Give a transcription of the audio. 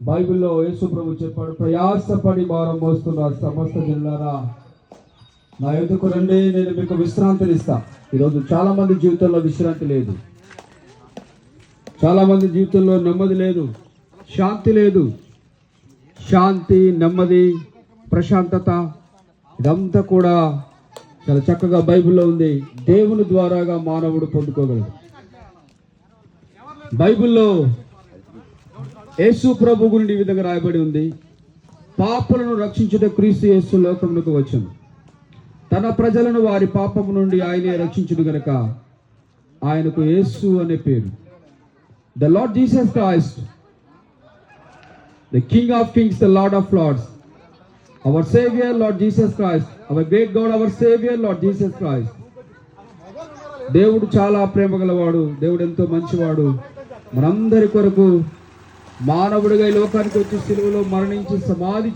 బైబిల్లో యేసు ప్రభు చెప్పాడు, ప్రయాసపడి భారం మోస్తున్న సమస్త జనులారా నా యొద్దకు రండి, నేను మీకు విశ్రాంతిని ఇస్తా. ఈరోజు చాలా మంది జీవితంలో విశ్రాంతి లేదు, చాలా మంది జీవితంలో నెమ్మది లేదు, శాంతి లేదు. శాంతి, నెమ్మది, ప్రశాంతత ఇదంతా కూడా చాలా చక్కగా బైబిల్లో ఉంది. దేవుని ద్వారాగా మానవుడు పొందుకోగలడు. బైబిల్లో యేసు ప్రభు గురించి ఈ విధంగా రాయబడి ఉంది, పాపులను రక్షించుట క్రీస్తు యేసు లోకమునకు వచ్చును, తన ప్రజలను వారి పాపము నుండి ఆయనే రక్షించును గనుక ఆయనకు యేసు అనే పేరు. The Lord Jesus Christ, the king of kings, the Lord of lords, our saviour Lord Jesus Christ, our great God, our saviour Lord Jesus Christ. దేవుడు చాలా ప్రేమ గలవాడు, దేవుడు ఎంతో మంచివాడు. మనందరి కొరకు మానవుడిగా ఈ లోకానికి వచ్చి సిలువలో మరణించి సమాధి